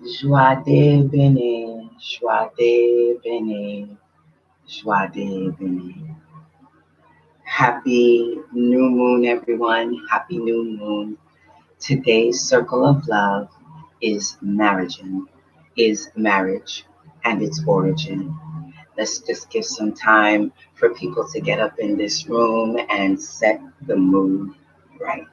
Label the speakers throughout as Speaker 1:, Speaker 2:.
Speaker 1: Joie de bene, joie de bene, joie de bene. Happy new moon, everyone. Happy new moon. Today's circle of love is marriage and its origin. Let's just give some time for people to get up in this room and set the mood right.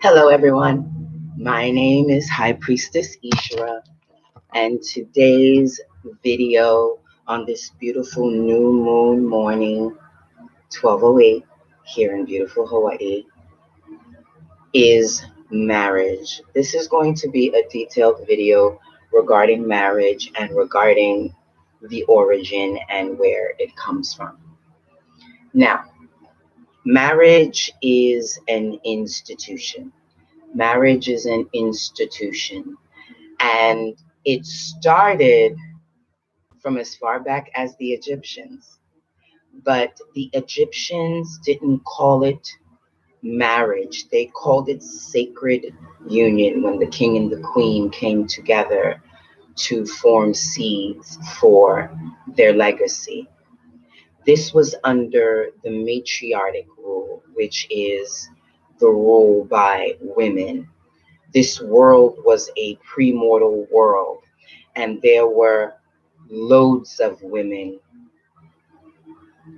Speaker 1: Hello, everyone. My name is High Priestess Ishra, and today's video on this beautiful new moon morning, 12:08 here in beautiful Hawaii, is marriage. This is going to be a detailed video regarding marriage and regarding the origin and where it comes from. Now, marriage is an institution. Marriage is an institution, and it started from as far back as the Egyptians. But the Egyptians didn't call it marriage, they called it sacred union when the king and the queen came together to form seeds for their legacy. This was under the matriarchic rule, which is the rule by women. This world was a premortal world, and there were loads of women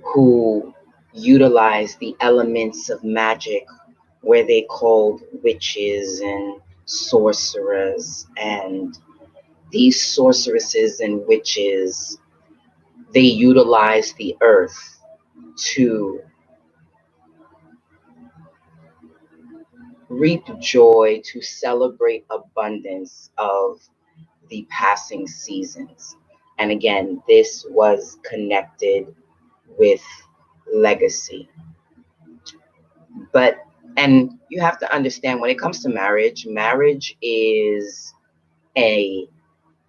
Speaker 1: who utilized the elements of magic, where they called witches and sorcerers. And these sorceresses and witches, they utilized the earth to reap joy, to celebrate abundance of the passing seasons. And again, this was connected with legacy. But, and you have to understand, when it comes to marriage, marriage is a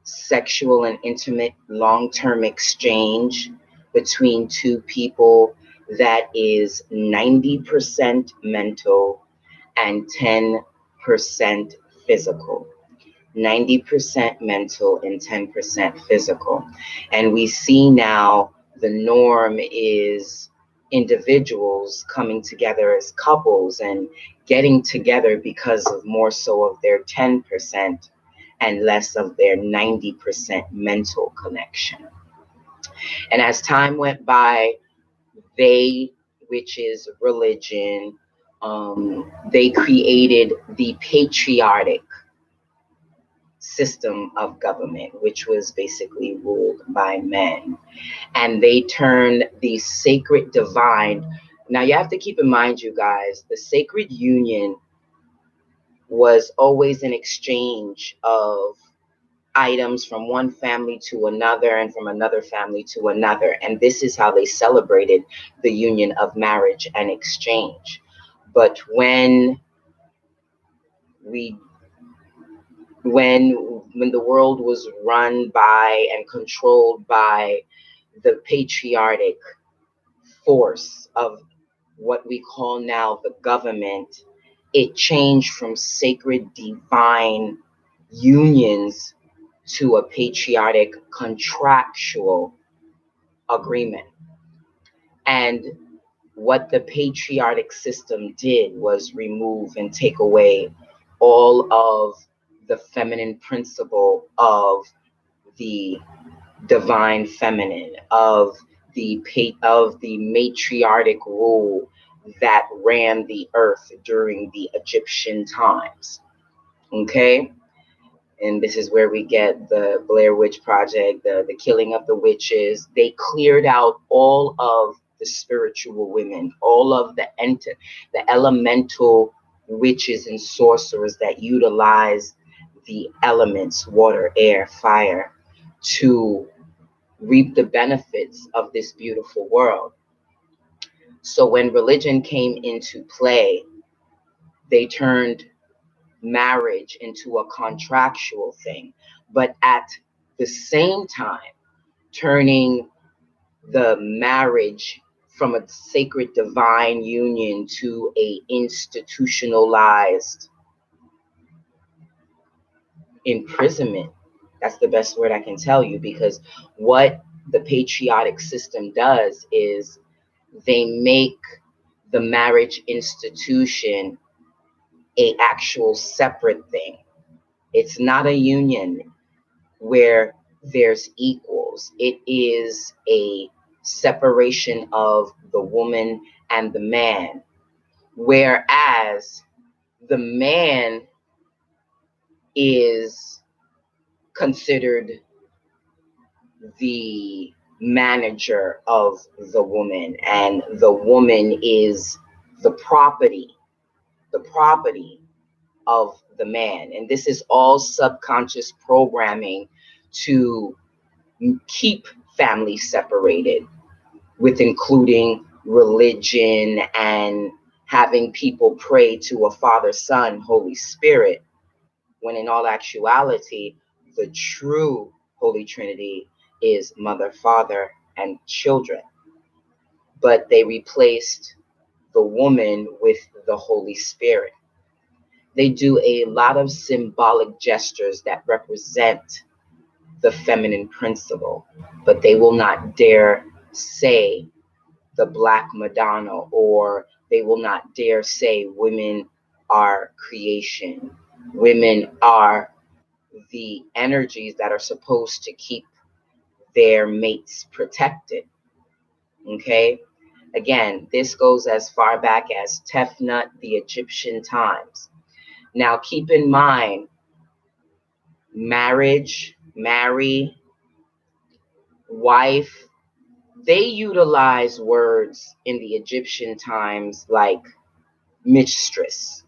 Speaker 1: sexual and intimate long-term exchange between two people that is 90% mental and 10% physical. 90% mental and 10% physical. And we see now the norm is individuals coming together as couples and getting together because of more so of their 10% and less of their 90% mental connection. And as time went by, they, which is religion, they created the patriarchic system of government, which was basically ruled by men. And they turned the sacred divine. Now, you have to keep in mind, you guys, the sacred union was always an exchange of items from one family to another and from another family to another. And this is how they celebrated the union of marriage and exchange. But we when the world was run by and controlled by the patriotic force of what we call now the government, it changed from sacred divine unions to a patriotic contractual agreement. And what the patriotic system did was remove and take away all of the feminine principle of the divine feminine, of the matriarchic rule that ran the earth during the Egyptian times. Okay? And this is where we get the Blair Witch Project, the killing of the witches. They cleared out all of the spiritual women, all of the elemental witches and sorcerers that utilize the elements, water, air, fire, to reap the benefits of this beautiful world. So when religion came into play, they turned marriage into a contractual thing, but at the same time turning the marriage from a sacred divine union to a institutionalized imprisonment. That's the best word I can tell you, because what the patriotic system does is they make the marriage institution a actual separate thing. It's not a union where there's equals. It is a separation of the woman and the man, whereas the man is considered the manager of the woman, and the woman is the property of the man. And this is all subconscious programming to keep families separated, with including religion and having people pray to a Father, Son, Holy Spirit, when in all actuality, the true Holy Trinity is Mother, Father, and children. But they replaced the woman with the Holy Spirit. They do a lot of symbolic gestures that represent the feminine principle, but they will not dare say the Black Madonna, or they will not dare say women are creation. Women are the energies that are supposed to keep their mates protected. Okay? Again, this goes as far back as Tefnut, the Egyptian times. Now, keep in mind, marriage, marry, wife, they utilize words in the Egyptian times like mistress.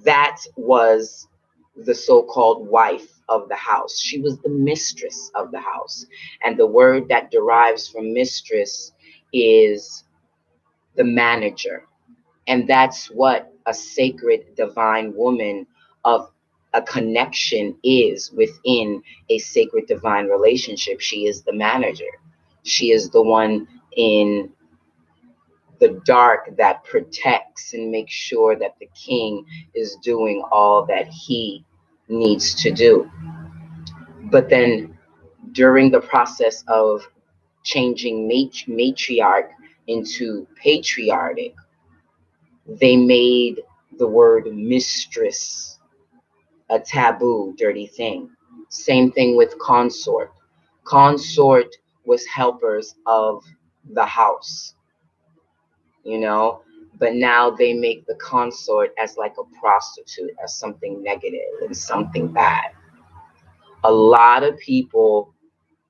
Speaker 1: That was the so-called wife of the house. She was the mistress of the house. And the word that derives from mistress is the manager. And that's what a sacred divine woman of a connection is within a sacred divine relationship. She is the manager. She is the one in the dark that protects and makes sure that the king is doing all that he needs to do. But then during the process of changing matriarch into patriarchic, they made the word mistress a taboo, dirty thing. Same thing with consort. Consort was helpers of the house, you know, but now they make the consort as like a prostitute, as something negative and something bad. A lot of people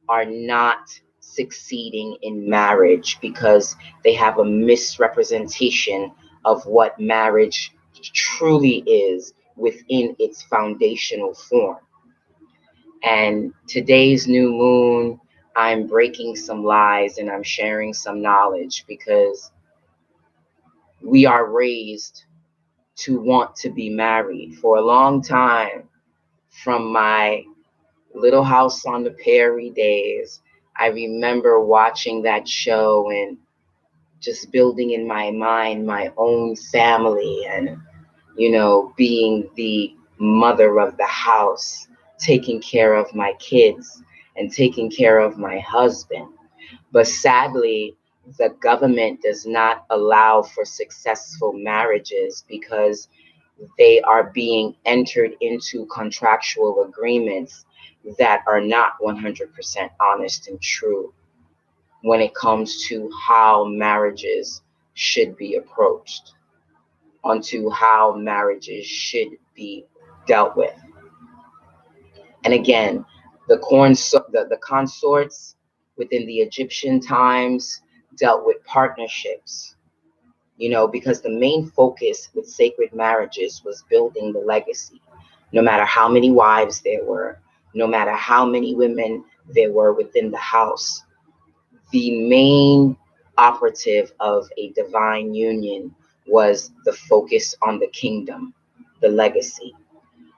Speaker 1: are not succeeding in marriage because they have a misrepresentation of what marriage truly is within its foundational form. And today's new moon, I'm breaking some lies and I'm sharing some knowledge because we are raised to want to be married. For a long time, from my Little House on the Prairie days, I remember watching that show and just building in my mind my own family and, being the mother of the house, taking care of my kids and taking care of my husband. But sadly, the government does not allow for successful marriages because they are being entered into contractual agreements that are not 100% honest and true when it comes to how marriages should be approached, onto how marriages should be dealt with. And again, the consorts within the Egyptian times dealt with partnerships, because the main focus with sacred marriages was building the legacy. No matter how many wives there were, no matter how many women there were within the house, the main operative of a divine union was the focus on the kingdom, the legacy.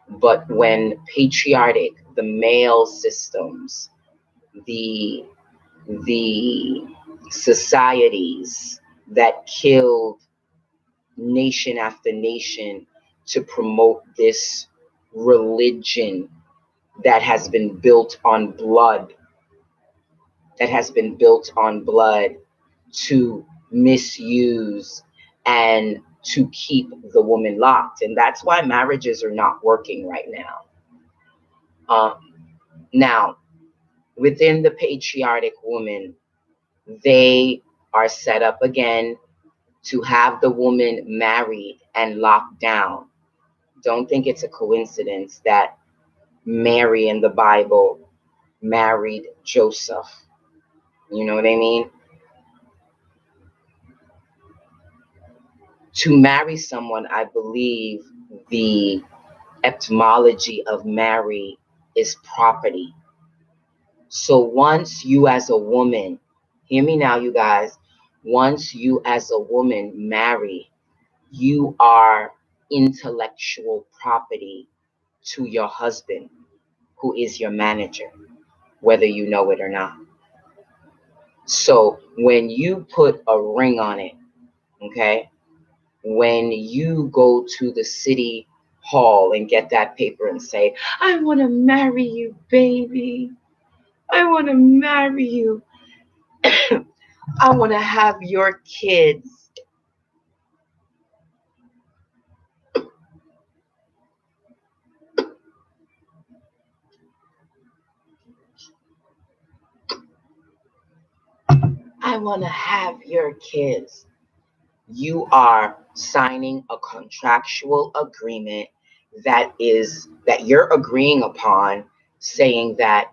Speaker 1: But when patriarchic, the male systems, the the societies that killed nation after nation to promote this religion that has been built on blood, that has been built on blood to misuse and to keep the woman locked. And that's why marriages are not working right now. Now, within the patriarchic woman, they are set up again to have the woman married and locked down. Don't think it's a coincidence that Mary in the Bible married Joseph. You know what I mean? To marry someone, I believe the etymology of marry is property. So once you as a woman, hear me now, you guys, once you as a woman marry, you are intellectual property to your husband, who is your manager, whether you know it or not. So when you put a ring on it, okay, when you go to the city hall and get that paper and say, I want to marry you, baby. I want to marry you. I want to have your kids. I want to have your kids. You are signing a contractual agreement that you're agreeing upon, saying that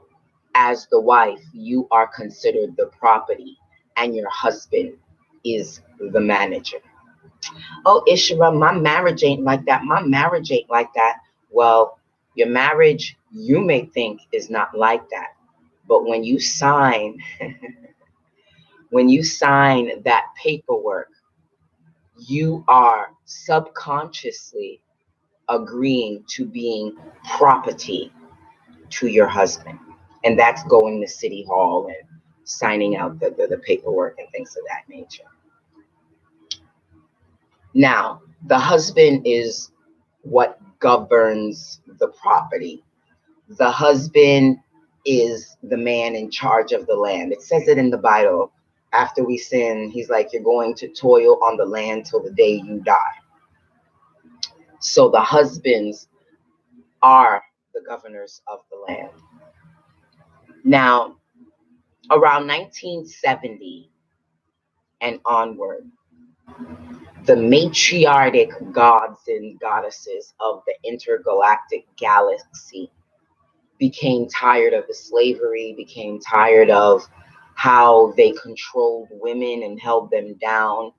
Speaker 1: as the wife, you are considered the property and your husband is the manager. Oh, Ishra, my marriage ain't like that. My marriage ain't like that. Well, your marriage, you may think, is not like that. But when you sign, when you sign that paperwork, you are subconsciously agreeing to being property to your husband. And that's going to City Hall and signing out the paperwork and things of that nature. Now, the husband is what governs the property. The husband is the man in charge of the land. It says it in the Bible. After we sin, he's like, you're going to toil on the land till the day you die. So the husbands are the governors of the land. Now, around 1970 and onward, the matriarchic gods and goddesses of the intergalactic galaxy became tired of the slavery, became tired of how they controlled women and held them down.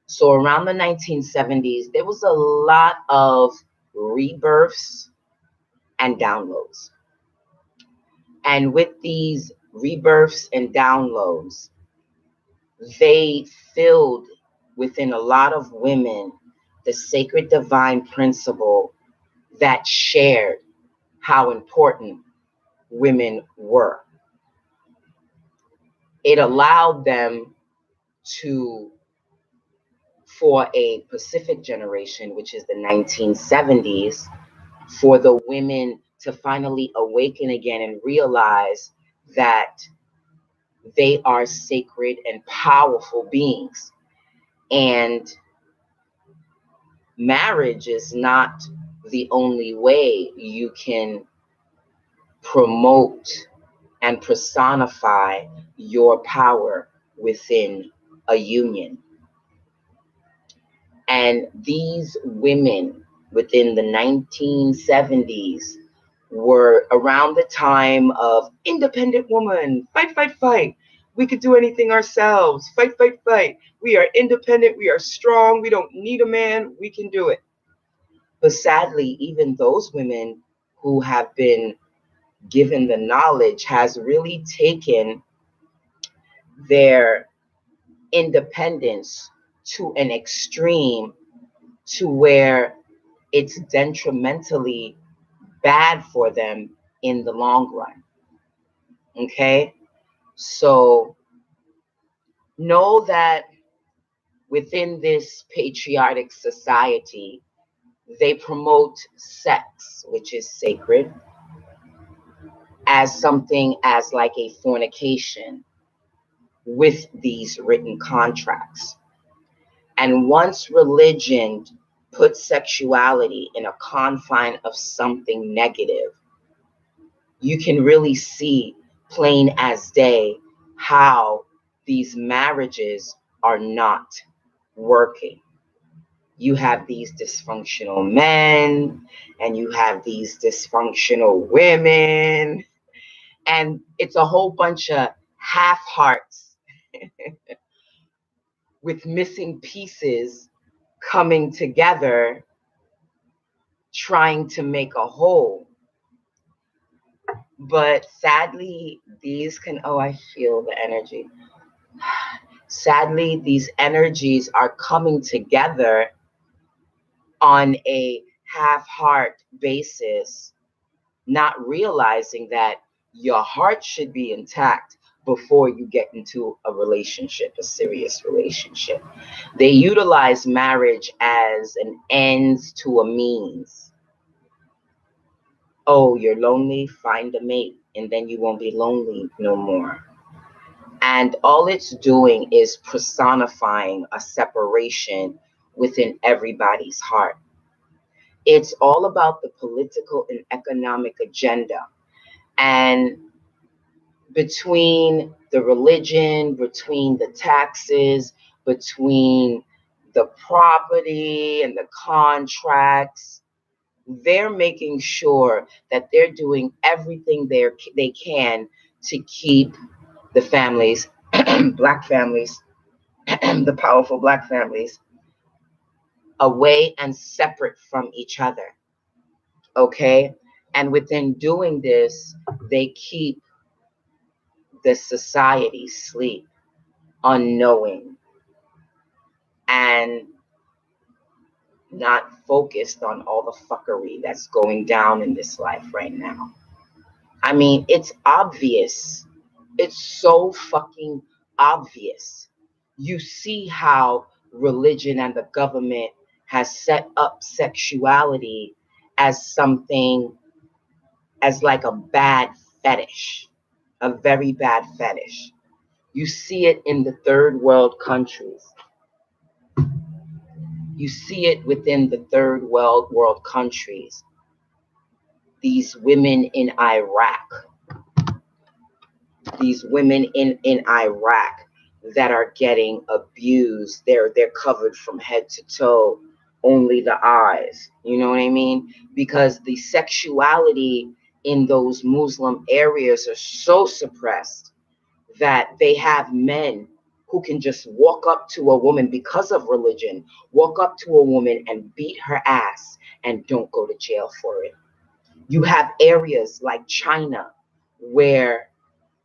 Speaker 1: So around the 1970s, there was a lot of rebirths and downloads. And with these rebirths and downloads, they filled within a lot of women the sacred divine principle that shared how important women were. It allowed them to, for a Pacific generation, which is the 1970s, for the women to finally awaken again and realize that they are sacred and powerful beings. And marriage is not the only way you can promote and personify your power within a union. And these women within the 1970s were around the time of independent woman, fight, fight, fight. We could do anything ourselves, fight, fight, fight. We are independent, we are strong, we don't need a man, we can do it. But sadly, even those women who have been given the knowledge has really taken their independence to an extreme to where it's detrimentally bad for them in the long run. Okay? So know that within this patriotic society, they promote sex, which is sacred, as something as like a fornication with these written contracts. And once religion puts sexuality in a confine of something negative, you can really see plain as day how these marriages are not working. You have these dysfunctional men and you have these dysfunctional women, and it's a whole bunch of half hearts with missing pieces coming together trying to make a whole. But sadly, these can, oh, I feel the energy. Sadly, these energies are coming together on a half-heart basis, not realizing that your heart should be intact before you get into a relationship, a serious relationship. They utilize marriage as an ends to a means. Oh, you're lonely, find a mate, and then you won't be lonely no more. And all it's doing is personifying a separation within everybody's heart. It's all about the political and economic agenda. And between the religion, between the taxes, between the property and the contracts, they're making sure that they're doing everything they can to keep the families, black families, the powerful black families, away and separate from each other. Okay? And within doing this, they keep the society asleep, unknowing, and not focused on all the fuckery that's going down in this life right now. I mean, it's obvious. It's so fucking obvious. You see how religion and the government has set up sexuality as something, as like a bad fetish, a very bad fetish. You see it in the third world countries. You see it within the third world countries. These women in Iraq, in Iraq that are getting abused. They're covered from head to toe, only the eyes. You know what I mean? Because the sexuality in those Muslim areas are so suppressed that they have men who can just walk up to a woman because of religion, walk up to a woman and beat her ass and don't go to jail for it. You have areas like China where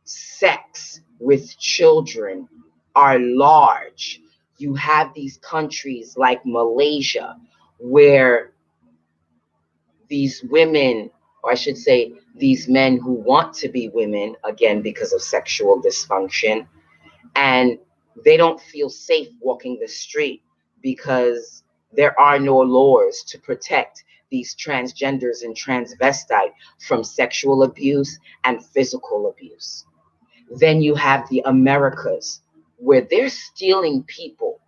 Speaker 1: sex with children are large. You have these countries like Malaysia where these women, or I should say, these men who want to be women, again, because of sexual dysfunction, and they don't feel safe walking the street because there are no laws to protect these transgenders and transvestite from sexual abuse and physical abuse. Then you have the Americas where they're stealing people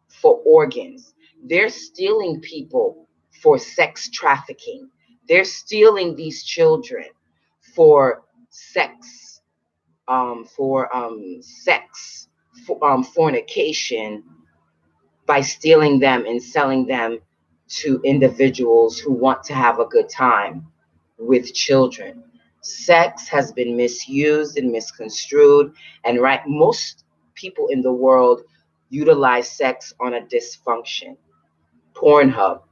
Speaker 1: for organs. They're stealing people for sex trafficking. They're stealing these children for sex, fornication, by stealing them and selling them to individuals who want to have a good time with children. Sex has been misused and misconstrued, and right, most people in the world utilize sex on a dysfunction. Pornhub,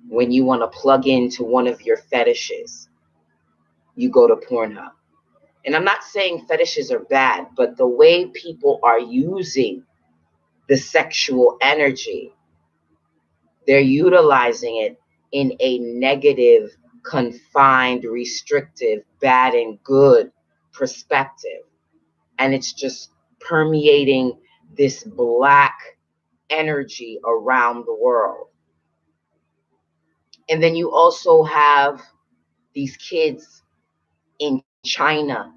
Speaker 1: when you want to plug into one of your fetishes, you go to Pornhub. And I'm not saying fetishes are bad, but the way people are using the sexual energy, they're utilizing it in a negative, confined, restrictive, bad and good perspective. And it's just permeating this black energy around the world. And then you also have these kids in China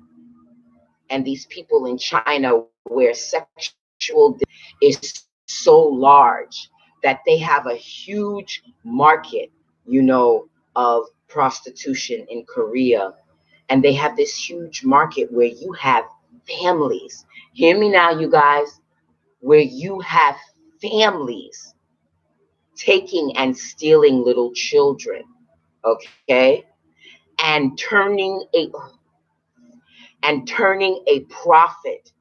Speaker 1: and these people in China where sexual is so large that they have a huge market, of prostitution in Korea. And they have this huge market where you have families. Hear me now, you guys, where you have families taking and stealing little children, okay? And turning a profit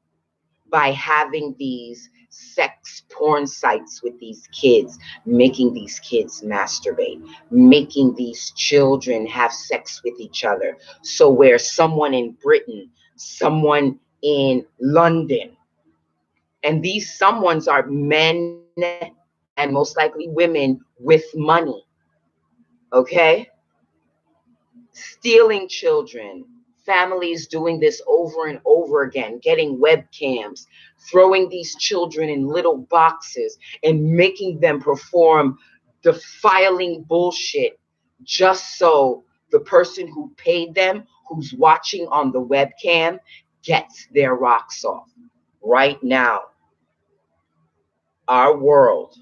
Speaker 1: by having these sex porn sites with these kids, making these kids masturbate, making these children have sex with each other. So where someone in Britain, someone in London, and these someones are men and most likely women with money, okay? Stealing children, families doing this over and over again, getting webcams, throwing these children in little boxes and making them perform defiling bullshit just so the person who paid them, who's watching on the webcam, gets their rocks off. Right now, our world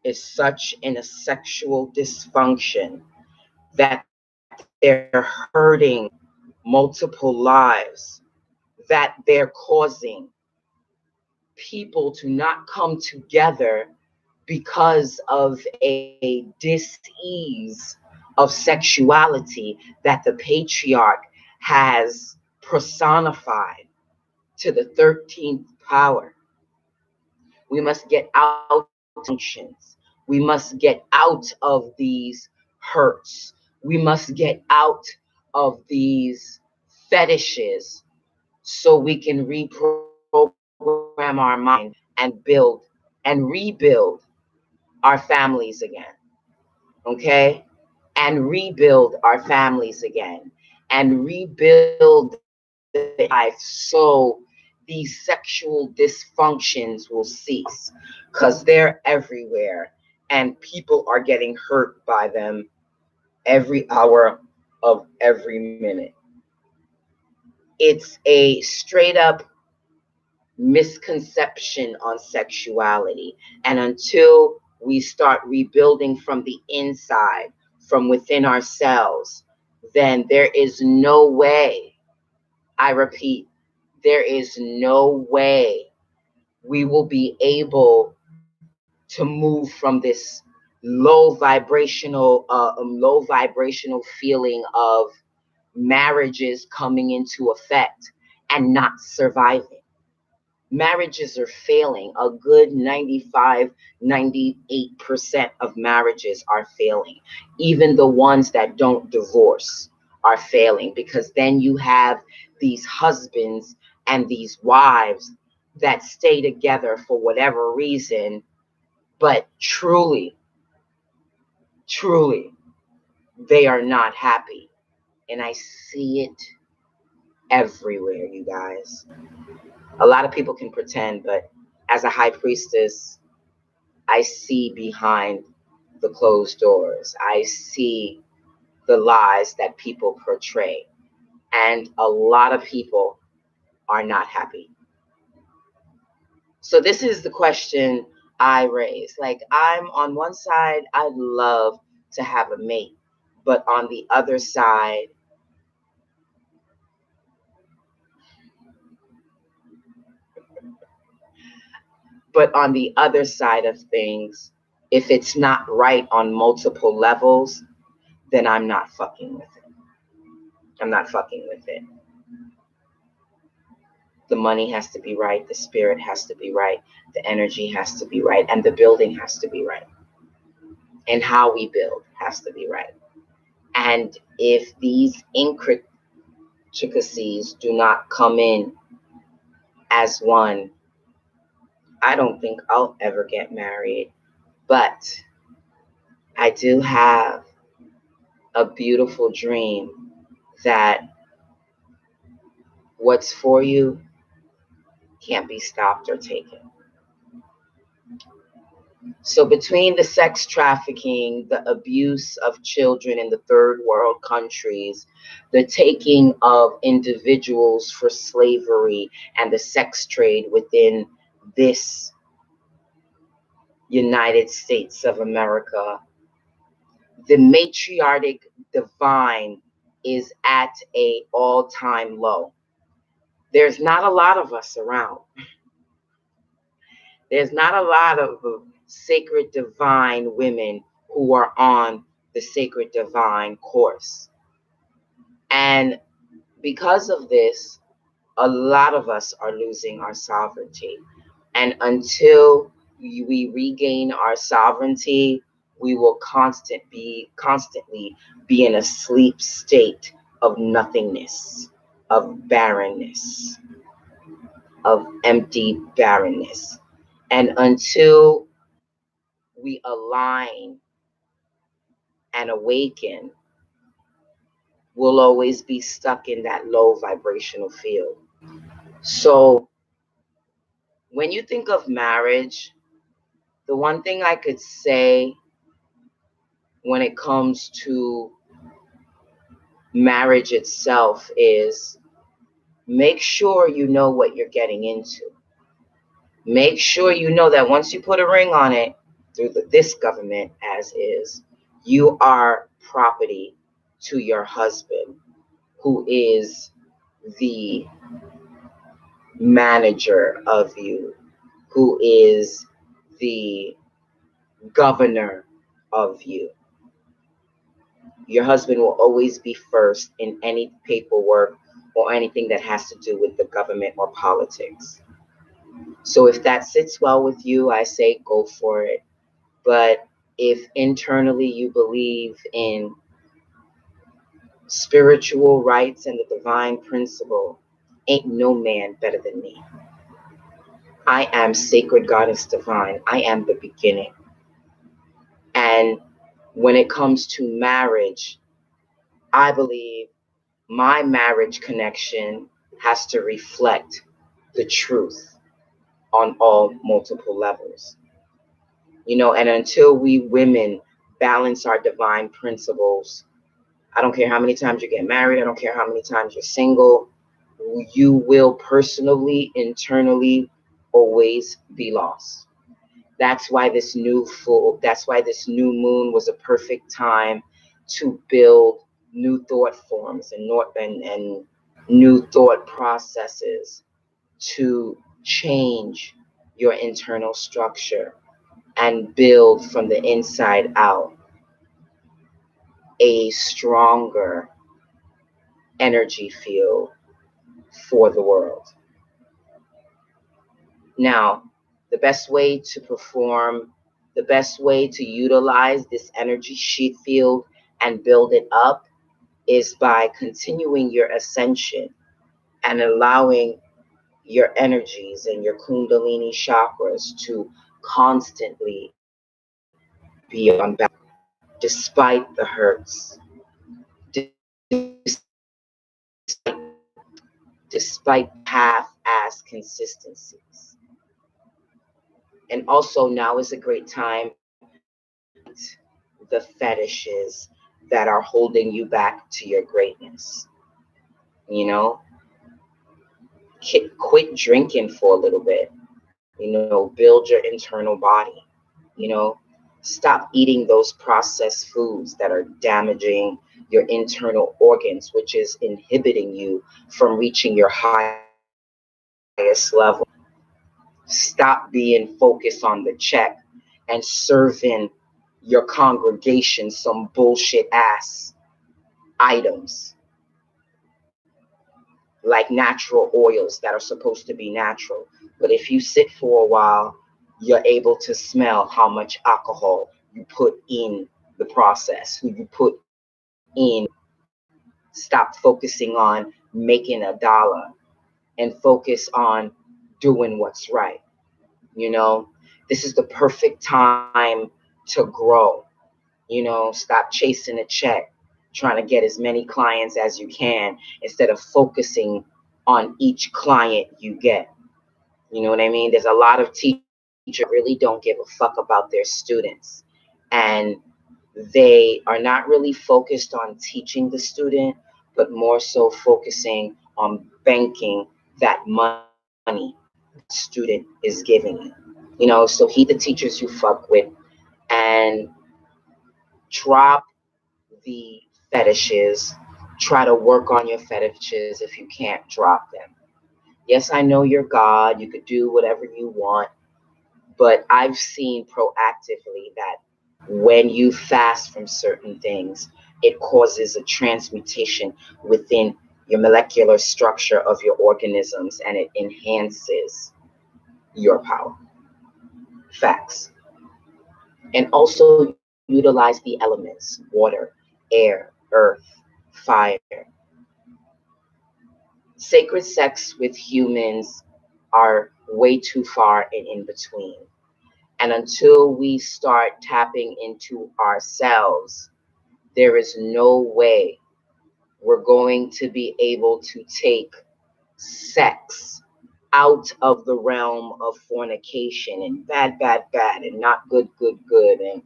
Speaker 1: is such in a sexual dysfunction that they're hurting multiple lives, that they're causing people to not come together because of a dis-ease of sexuality that the patriarch has personified to the 13th power. We must get out of functions. We must get out of these hurts. We must get out of these fetishes so we can reprogram our mind and build and rebuild our families again. Okay? And rebuild our families again. And rebuild life so these sexual dysfunctions will cease, because they're everywhere and people are getting hurt by them every hour of every minute. It's a straight up misconception on sexuality. And until we start rebuilding from the inside, from within ourselves, then there is no way, I repeat, there is no way we will be able to move from this low vibrational feeling of marriages coming into effect and not surviving. Marriages are failing. A good 95, 98% of marriages are failing. Even the ones that don't divorce are failing, because then you have these husbands and these wives that stay together for whatever reason, but truly, truly, they are not happy. And I see it everywhere, you guys. A lot of people can pretend, but as a high priestess, I see behind the closed doors. I see the lies that people portray. And a lot of people are not happy. So this is the question I raise. Like, I'm on one side, I'd love to have a mate, but on the other side, of things, if it's not right on multiple levels, then I'm not fucking with it. I'm not fucking with it. The money has to be right, the spirit has to be right, the energy has to be right, and the building has to be right. And how we build has to be right. And if these intricacies do not come in as one, I don't think I'll ever get married. But I do have a beautiful dream that what's for you can't be stopped or taken. So between the sex trafficking, the abuse of children in the third world countries, the taking of individuals for slavery, and the sex trade within this United States of America, the matriarchic divine is at an all-time low. There's not a lot of us around. There's not a lot of sacred divine women who are on the sacred divine course. And because of this, a lot of us are losing our sovereignty. And until we regain our sovereignty, we will constantly be in a sleep state of nothingness, of barrenness, of empty barrenness. And until we align and awaken, we'll always be stuck in that low vibrational field. So when you think of marriage, the one thing I could say when it comes to marriage itself is make sure you know what you're getting into. Make sure you know that once you put a ring on it through this government as is, you are property to your husband, who is the manager of you, who is the governor of you. Your husband will always be first in any paperwork or anything that has to do with the government or politics. So if that sits well with you, I say go for it. But if internally you believe in spiritual rights and the divine principle, ain't no man better than me. I am sacred goddess divine. I am the beginning. And when it comes to marriage, I believe my marriage connection has to reflect the truth on all multiple levels. And until we women balance our divine principles, I don't care how many times you get married, I don't care how many times you're single, you will personally, internally, always be lost. That's why this new moon was a perfect time to build new thought forms and new thought processes to change your internal structure and build from the inside out a stronger energy field for the world. Now, the best way to perform, the best way to utilize this energy sheet field and build it up is by continuing your ascension and allowing your energies and your Kundalini chakras to constantly be on balance despite the hurts, despite half-ass consistencies. And also now is a great time the fetishes that are holding you back to your greatness. You know, quit drinking for a little bit. You know, build your internal body. You know, stop eating those processed foods that are damaging your internal organs, which is inhibiting you from reaching your highest level. Stop being focused on the check and serving your congregation some bullshit ass items like natural oils that are supposed to be natural. But if you sit for a while, you're able to smell how much alcohol you put in the process, who you put in. Stop focusing on making $1 and focus on doing what's right. You know, this is the perfect time to grow. You know, stop chasing a check, trying to get as many clients as you can instead of focusing on each client you get. You know what I mean? There's a lot of teachers really don't give a fuck about their students. And they are not really focused on teaching the student, but more so focusing on banking that money that student is giving you. You know, so heed the teachers you fuck with and drop the fetishes. Try to work on your fetishes if you can't drop them. Yes, I know you're God. You could do whatever you want. But I've seen proactively that when you fast from certain things, it causes a transmutation within your molecular structure of your organisms and it enhances your power. Facts. And also utilize the elements water, air, earth, fire. Sacred sex with humans are way too far and in between. And until we start tapping into ourselves, there is no way we're going to be able to take sex out of the realm of fornication and bad, bad, bad, and not good, good, good, and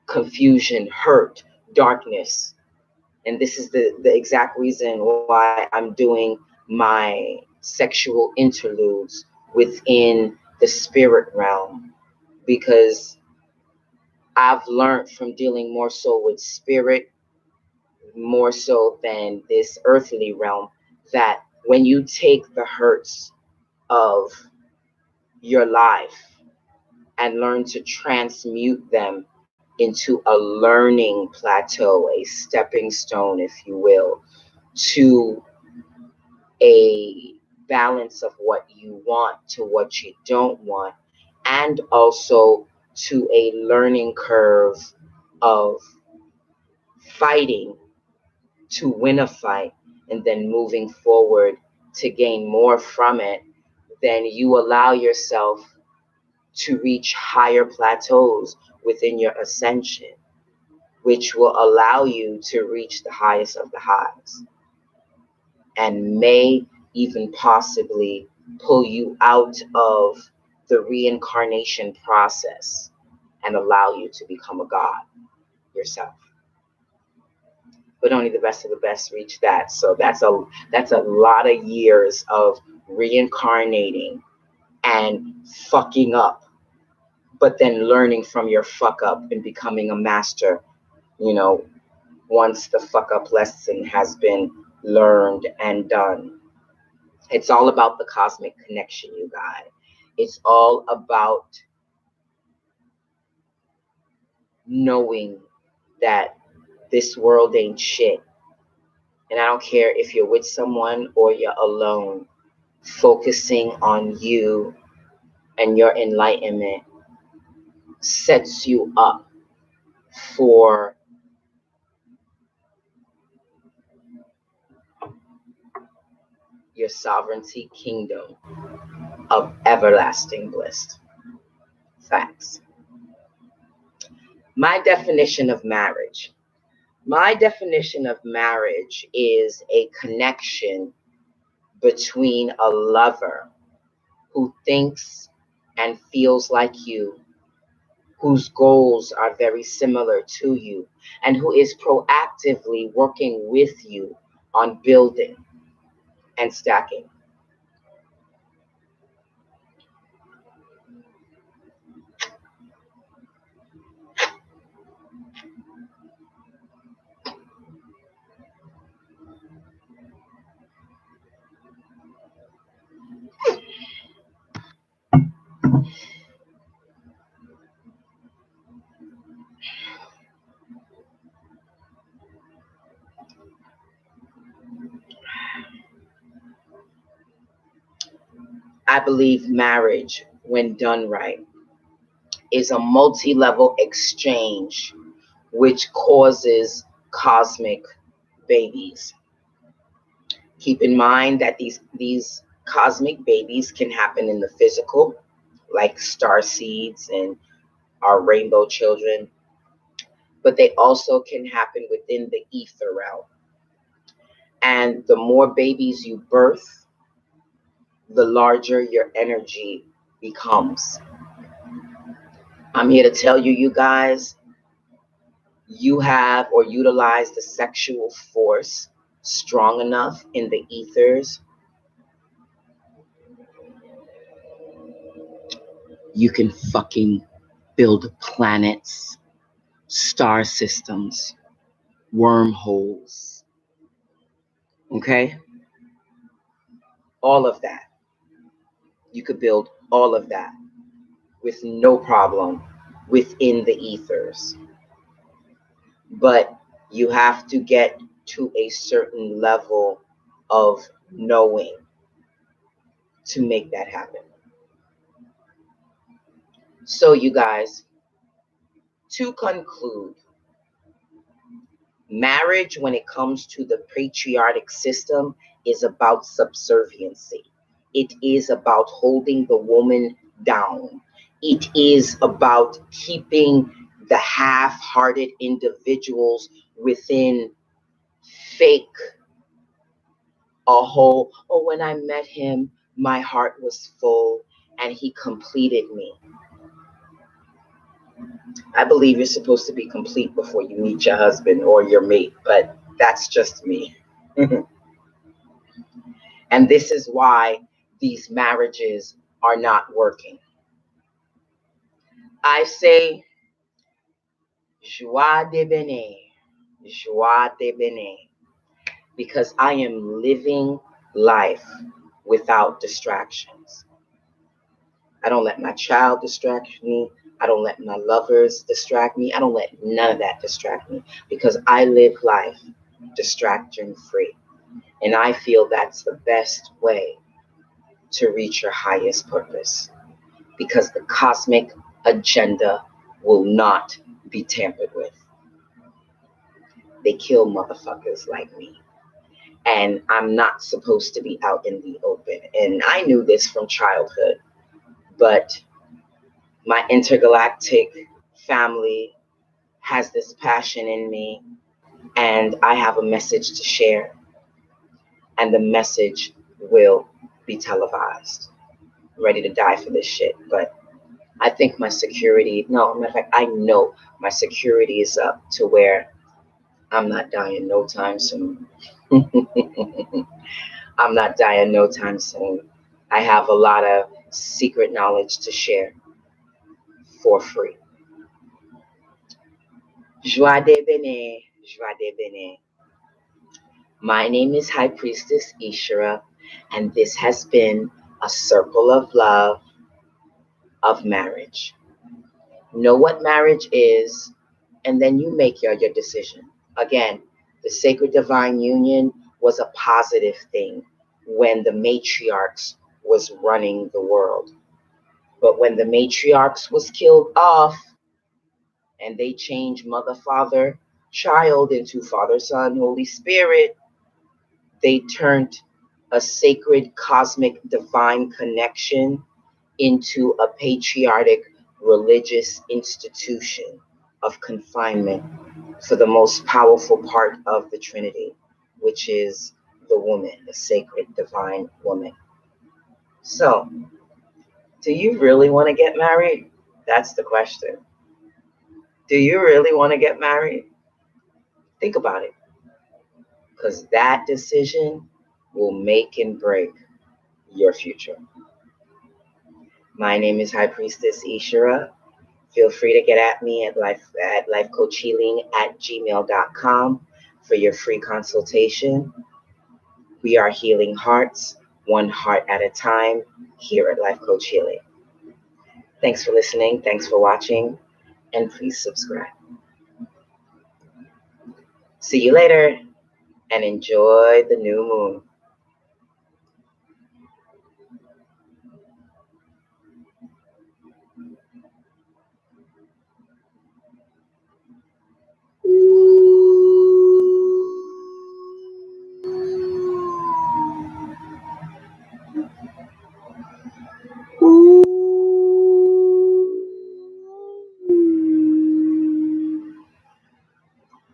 Speaker 1: confusion, hurt, darkness. And this is the exact reason why I'm doing my sexual interludes within the spirit realm, because I've learned from dealing more so with spirit, more so than this earthly realm, that when you take the hurts of your life and learn to transmute them into a learning plateau, a stepping stone, if you will, to a balance of what you want to what you don't want, and also to a learning curve of fighting to win a fight and then moving forward to gain more from it, then you allow yourself to reach higher plateaus within your ascension, which will allow you to reach the highest of the highs and may even possibly pull you out of the reincarnation process and allow you to become a god yourself. But only the best of the best reach that. So that's a lot of years of reincarnating and fucking up, but then learning from your fuck up and becoming a master, you know, once the fuck up lesson has been learned and done. It's all about the cosmic connection, you guys. It's all about knowing that this world ain't shit. And I don't care if you're with someone or you're alone, focusing on you and your enlightenment sets you up for your sovereignty kingdom of everlasting bliss. Facts. My definition of marriage. My definition of marriage is a connection between a lover who thinks and feels like you, whose goals are very similar to you, and who is proactively working with you on building and stacking. I believe marriage, when done right, is a multi-level exchange which causes cosmic babies. Keep in mind that these cosmic babies can happen in the physical, like star seeds and our rainbow children, but they also can happen within the ether realm. And the more babies you birth, the larger your energy becomes. I'm here to tell you, you guys, you have or utilize the sexual force strong enough in the ethers, you can fucking build planets, star systems, wormholes. Okay? All of that. You could build all of that with no problem within the ethers. But you have to get to a certain level of knowing to make that happen. So, you guys, to conclude, marriage, when it comes to the patriarchic system, is about subserviency. It is about holding the woman down. It is about keeping the half-hearted individuals within fake a whole. Oh, when I met him, my heart was full and he completed me. I believe you're supposed to be complete before you meet your husband or your mate, but that's just me. And this is why these marriages are not working. I say, joie de bene, joie de bene, because I am living life without distractions. I don't let my child distract me. I don't let my lovers distract me. I don't let none of that distract me because I live life distraction free. And I feel that's the best way to reach your highest purpose because the cosmic agenda will not be tampered with. They kill motherfuckers like me. And I'm not supposed to be out in the open. And I knew this from childhood, but my intergalactic family has this passion in me, and I have a message to share, and the message will be televised. I'm ready to die for this shit, but I think my security, no, matter of fact, I know my security is up to where I'm not dying no time soon. I'm not dying no time soon. I have a lot of secret knowledge to share for free. Joie de bene, joie de bene. My name is High Priestess Ishara, and this has been a circle of love of marriage. Know what marriage is, and then you make your decision. Again, the sacred divine union was a positive thing when the matriarchs was running the world. But when the matriarchs was killed off and they changed mother, father, child into Father, Son, Holy Spirit, they turned a sacred cosmic divine connection into a patriotic religious institution of confinement for the most powerful part of the Trinity, which is the woman, the sacred divine woman. So, do you really want to get married? That's the question. Do you really want to get married? Think about it, because that decision will make and break your future. My name is High Priestess Ishara. Feel free to get at me at lifecoachhealing@gmail.com for your free consultation. We are healing hearts, one heart at a time, here at Life Coach Healing. Thanks for listening. Thanks for watching. And please subscribe. See you later, and enjoy the new moon. Ooh.